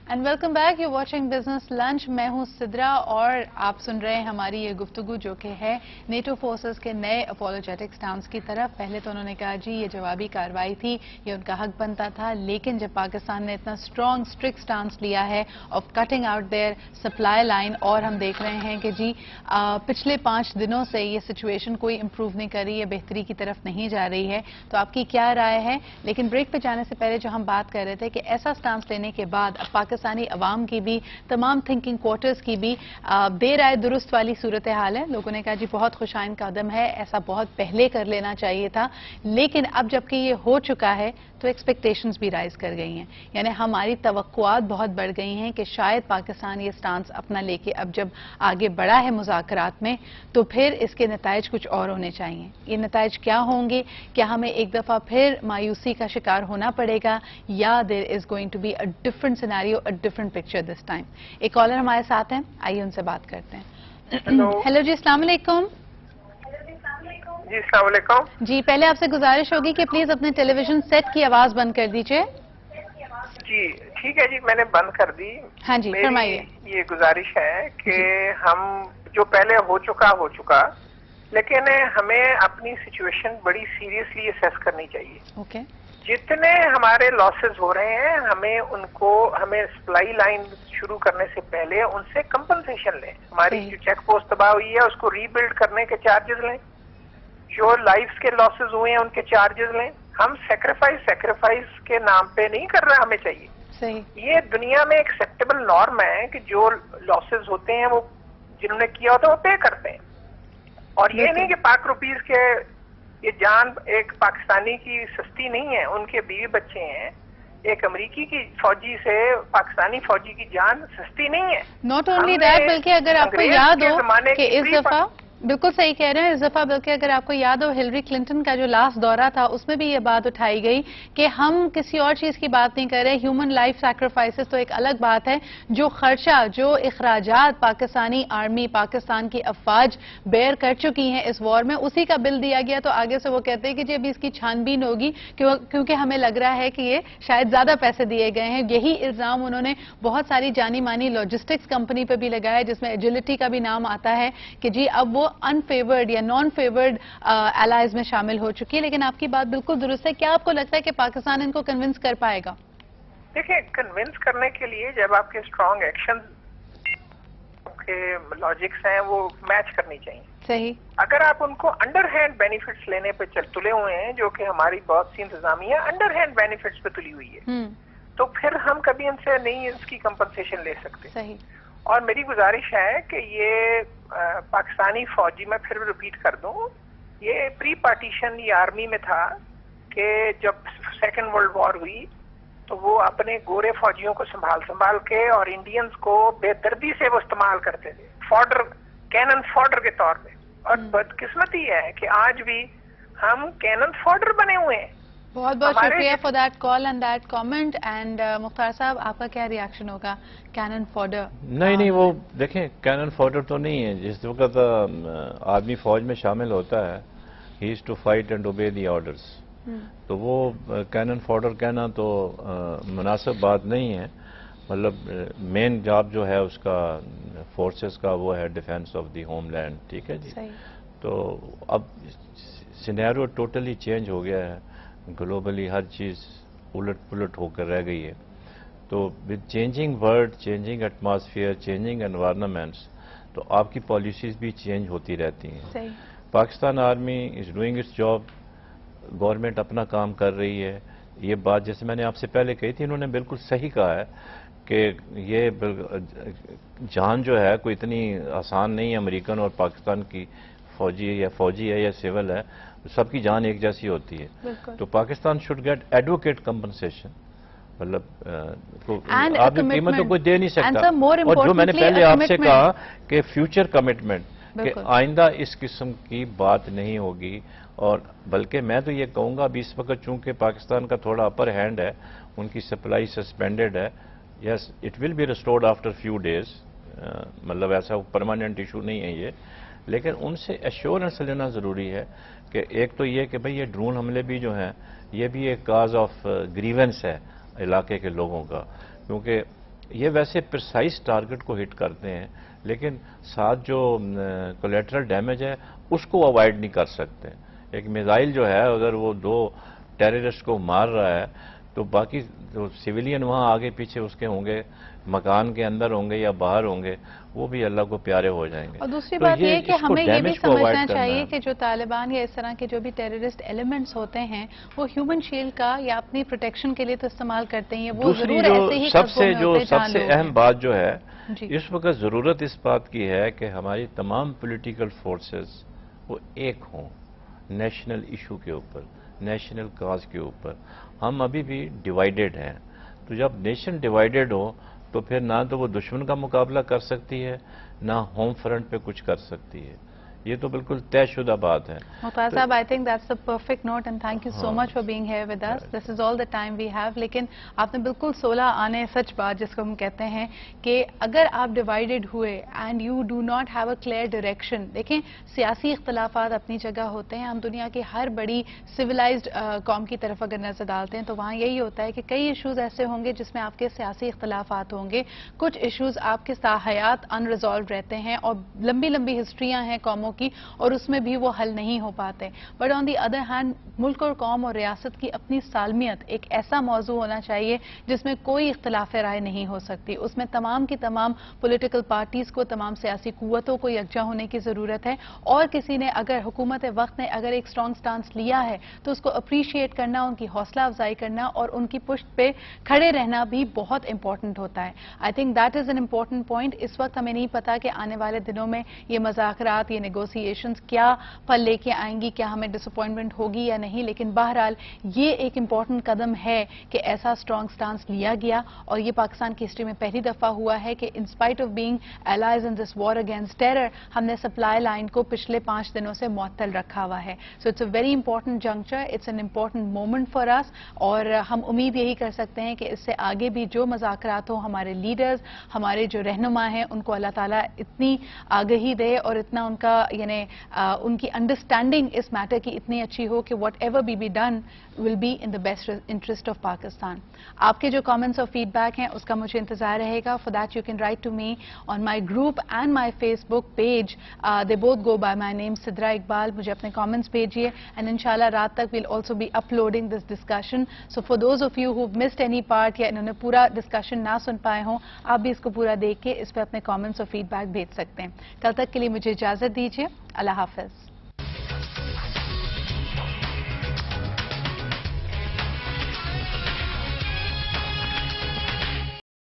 And welcome back, you watching business lunch. میں ہوں سدرا اور آپ سن رہے ہیں ہماری یہ گفتگو جو کہ ہے نیٹو فورسز کے نئے اپولوجیٹک سٹانس کی طرف. پہلے تو انہوں نے کہا جی یہ جوابی کارروائی تھی، یہ ان کا حق بنتا تھا، لیکن جب پاکستان نے اتنا اسٹرانگ اسٹرکٹ سٹانس لیا ہے of cutting out there supply line, اور ہم دیکھ رہے ہیں کہ جی پچھلے 5 دنوں سے یہ سچویشن کوئی امپروو نہیں کر رہی ہے، بہتری کی طرف نہیں جا رہی ہے. تو آپ کی کیا رائے ہے؟ لیکن بریک پہ جانے سے پہلے جو ہم بات کر رہے تھے کہ ایسا سٹانس لینے کے بعد اب پاکستانی عوام کی بھی، تمام تھنکنگ کوارٹرز کی بھی بے رائے درست والی صورتحال ہے. لوگوں نے کہا جی بہت خوشائن قدم ہے، ایسا بہت پہلے کر لینا چاہیے تھا، لیکن اب جب کہ یہ ہو چکا ہے تو ایکسپیکٹیشنز بھی رائز کر گئی ہیں. یعنی ہماری توقعات بہت بڑھ گئی ہیں کہ شاید پاکستان یہ سٹانس اپنا لے کے اب جب آگے بڑھا ہے مذاکرات میں تو پھر اس کے نتائج کچھ اور ہونے چاہیے. یہ نتائج کیا ہوں گے؟ کیا ہمیں ایک دفعہ پھر مایوسی کا شکار ہونا پڑے گا، یا there is going to be a different scenario, a different picture this time? ایک کالر ہمارے ساتھ ہیں، آئیے ان سے بات کرتے ہیں. ہیلو جی، السلام علیکم. جی السلام علیکم. جی پہلے آپ سے گزارش ہوگی کہ پلیز اپنے ٹیلی ویژن سیٹ کی آواز بند کر دیجیے. جی ٹھیک ہے جی، میں نے بند کر دی. ہاں جی فرمائیے. یہ گزارش ہے کہ ہم جو پہلے ہو چکا، لیکن ہمیں اپنی سچویشن بڑی سیریسلی اسیس کرنی چاہیے. اوکے. جتنے ہمارے لاسز ہو رہے ہیں ہمیں سپلائی لائن شروع کرنے سے پہلے ان سے کمپنسیشن لیں. ہماری جو چیک پوسٹ تباہ ہوئی ہے اس کو ری بلڈ کرنے کے چارجز لیں. جو لائفز کے لاسز ہوئے ہیں ان کے چارجز لیں. ہم سیکریفائز کے نام پہ نہیں کر رہے، ہمیں چاہیے. صحیح. یہ دنیا میں ایکسیپٹیبل نارم ہے کہ جو لاسز ہوتے ہیں وہ جنہوں نے کیا ہوتا ہے وہ پے کرتے ہیں. اور یہ نہیں کہ پاک روپیز کے یہ جان ایک پاکستانی کی سستی نہیں ہے، ان کے بیوی بچے ہیں. ایک امریکی کی فوجی سے پاکستانی فوجی کی جان سستی نہیں ہے. ناٹ اونلی دیٹ، بلکہ اگر آپ کو یاد ہو کہ اس دفعہ بالکل صحیح کہہ رہے ہیں، اس دفعہ بلکہ اگر آپ کو یاد ہو ہلری کلنٹن کا جو لاسٹ دورہ تھا اس میں بھی یہ بات اٹھائی گئی کہ ہم کسی اور چیز کی بات نہیں کر رہے، ہیومن لائف سیکریفائسز تو ایک الگ بات ہے، جو خرچہ، جو اخراجات پاکستانی آرمی، پاکستان کی افواج بیئر کر چکی ہیں اس وار میں، اسی کا بل دیا گیا. تو آگے سے وہ کہتے ہیں کہ جی ابھی اس کی چھان بین ہوگی کیونکہ ہمیں لگ رہا ہے کہ یہ شاید زیادہ پیسے دیے گئے ہیں. یہی الزام انہوں نے بہت ساری جانی مانی لاجسٹکس کمپنی پہ بھی لگایا جس میں ایجلٹی کا بھی نام آتا ہے کہ جی اب وہ انفیورڈ یا نان فیورڈ الائز میں شامل ہو چکی ہے. لیکن آپ کی بات بالکل درست ہے. کیا آپ کو لگتا ہے کہ پاکستان ان کو کنونس کر پائے گا؟ دیکھیں، کنونس کرنے کے لیے جب آپ کے اسٹرانگ ایکشن کے لاجکس ہیں وہ میچ کرنی چاہیے. صحیح. اگر آپ ان کو انڈر ہینڈ بینیفٹس لینے پہ تلے ہوئے ہیں، جو کہ ہماری بہت سی انتظامیہ انڈر ہینڈ بینیفٹس پہ تلی ہوئی ہے، تو پھر ہم کبھی ان سے نہیں اس کی کمپنسیشن لے سکتے. صحیح. اور میری گزارش ہے کہ یہ پاکستانی فوجی، میں پھر ریپیٹ کر دوں، یہ پری پارٹیشن یہ آرمی میں تھا کہ جب سیکنڈ ورلڈ وار ہوئی تو وہ اپنے گورے فوجیوں کو سنبھال کے اور انڈینز کو بے دردی سے وہ استعمال کرتے تھے کینن فوڈر کے طور پہ. اور بدقسمتی ہے کہ آج بھی ہم کینن فوڈر بنے ہوئے ہیں. بہت بہت شکریہ for that call and that comment. And Mukhtar صاحب آپ کا کیا ریاکشن ہوگا؟ کینن فوڈر نہیں وہ دیکھیں، کینن فوڈر تو نہیں ہے. جس وقت آدمی فوج میں شامل ہوتا ہے، he is to fight and obey the orders. تو وہ کینن فوڈر کہنا تو مناسب بات نہیں ہے. مطلب مین جاب جو ہے اس کا فورسز کا وہ ہے defence of the homeland. ٹھیک ہے جی. تو اب سینیریو ٹوٹلی چینج ہو گیا ہے. گلوبلی ہر چیز الٹ پلٹ ہو کر رہ گئی ہے. تو with changing world, changing atmosphere, changing environments, تو آپ کی پالیسیز بھی چینج ہوتی رہتی ہیں. Pakistan army is doing its job. Government اپنا کام کر رہی ہے. یہ بات جیسے میں نے آپ سے پہلے کہی تھی، انہوں نے بالکل صحیح کہا ہے کہ یہ جان جو ہے کوئی اتنی آسان نہیں ہے. امریکن اور پاکستان کی فوجی ہے یا سول ہے، سب کی جان ایک جیسی ہوتی ہے. تو Pakistan should get adequate compensation. مطلب آپ کی قیمت تو کوئی دے نہیں سکتا. اور جو میں نے پہلے آپ سے کہا کہ فیوچر کمٹمنٹ، کہ آئندہ اس قسم کی بات نہیں ہوگی. اور بلکہ میں تو یہ کہوں گا ابھی اس وقت چونکہ پاکستان کا تھوڑا اپر ہینڈ ہے، ان کی سپلائی سسپینڈڈ ہے. Yes it will be restored after few days. مطلب ایسا پرماننٹ ایشو نہیں ہے یہ. لیکن ان سے ایشورنس لینا ضروری ہے کہ ایک تو یہ کہ بھئی یہ ڈرون حملے بھی جو ہیں یہ بھی ایک کاز آف گریونس ہے علاقے کے لوگوں کا. کیونکہ یہ ویسے پرسائز ٹارگٹ کو ہٹ کرتے ہیں لیکن ساتھ جو کولیٹرل ڈیمیج ہے اس کو اوائڈ نہیں کر سکتے. ایک میزائل جو ہے اگر وہ 2 ٹیررسٹ کو مار رہا ہے تو باقی جو سویلین وہاں آگے پیچھے اس کے ہوں گے, مکان کے اندر ہوں گے یا باہر ہوں گے, وہ بھی اللہ کو پیارے ہو جائیں گے. اور دوسری بات یہ کہ ہمیں یہ بھی سمجھنا چاہیے کہ جو طالبان یا اس طرح کے جو بھی ٹیررسٹ ایلیمنٹس ہوتے ہیں وہ ہیومن شیلڈ کا یا اپنی پروٹیکشن کے لیے تو استعمال کرتے ہیں, وہ ضرور ایسے ہی سب سے اہم بات جو ہے اس وقت ضرورت اس بات کی ہے کہ ہماری تمام پولیٹیکل فورسز وہ ایک ہوں نیشنل ایشو کے اوپر, نیشنل کاز کے اوپر. ہم ابھی بھی ڈیوائیڈڈ ہیں, تو جب نیشن ڈیوائیڈڈ ہو تو پھر نہ تو وہ دشمن کا مقابلہ کر سکتی ہے نہ ہوم فرنٹ پہ کچھ کر سکتی ہے. یہ تو بالکل طے شدہ بات ہے. مختار صاحب, I think that's the perfect note and thank you so much for being here with us. This is all the time we have. لیکن آپ نے بالکل 16 آنے سچ بات جس کو ہم کہتے ہیں کہ اگر آپ ڈیوائیڈڈ ہوئے and you do not have a clear direction. دیکھیں سیاسی اختلافات اپنی جگہ ہوتے ہیں, ہم دنیا کی ہر بڑی سویلائزڈ قوم کی طرف اگر نظر ڈالتے ہیں تو وہاں یہی ہوتا ہے کہ کئی ایشوز ایسے ہوں گے جس میں آپ کے سیاسی اختلافات ہوں گے, کچھ ایشوز آپ کے حیات انریزالو رہتے ہیں اور لمبی لمبی ہسٹریاں ہیں قوموں کی اور اس میں بھی وہ حل نہیں ہو پاتے. But on the other hand ملک اور قوم اور ریاست کی اپنی سالمیت ایک ایسا موضوع ہونا چاہیے جس میں کوئی اختلاف رائے نہیں ہو سکتی. اس میں تمام کی تمام پولیٹیکل پارٹیز کو, تمام سیاسی قوتوں کو یکجا ہونے کی ضرورت ہے, اور کسی نے اگر حکومت وقت نے اگر ایک اسٹرانگ سٹانس لیا ہے تو اس کو اپریشیٹ کرنا, ان کی حوصلہ افزائی کرنا اور ان کی پشت پہ کھڑے رہنا بھی بہت امپورٹنٹ ہوتا ہے. I think that is an important point. اس وقت ہمیں نہیں پتا کہ آنے والے دنوں میں یہ مذاکرات, یہ نیگوسیشنز کیا پھل لے کے آئیں گی, کیا ہمیں ڈس اپوائنٹمنٹ ہوگی یا نہیں, لیکن بہرحال یہ ایک امپورٹنٹ قدم ہے کہ ایسا اسٹرانگ سٹانس لیا گیا. اور یہ پاکستان کی ہسٹری میں پہلی دفعہ ہوا ہے کہ in spite of being allies in this war against terror ہم نے سپلائی لائن کو پچھلے 5 دنوں سے معطل رکھا ہوا ہے. So it's a very important juncture, it's an important moment for us, اور ہم امید یہی کر سکتے ہیں کہ اس سے آگے بھی جو مذاکرات ہوں, ہمارے لیڈرز, ہمارے جو رہنما ہیں, ان کو اللہ تعالیٰ اتنی آگہی دے اور اتنا ان کا یعنی ان کی انڈرسٹینڈنگ اس میٹر کی اتنی اچھی ہو کہ whatever be done will be in the best interest of Pakistan. آپ کے جو کامنٹس اور فیڈ بیک ہیں اس کا مجھے انتظار رہے گا. For that you can write to me on my group and my Facebook page, they both go by my name Sidra Iqbal. مجھے اپنے کامنٹس بھیجیے اینڈ انشاءاللہ رات تک we'll also be uploading this discussion. So for those of you who missed any part یا انہوں نے پورا ڈسکشن نہ سن پائے ہوں, آپ بھی اس کو پورا دیکھ کے اس پہ اپنے کامنٹس اور فیڈ بیک بھیج سکتے ہیں. کل تک کے لیے مجھے اجازت دیجیے. اللہ حافظ.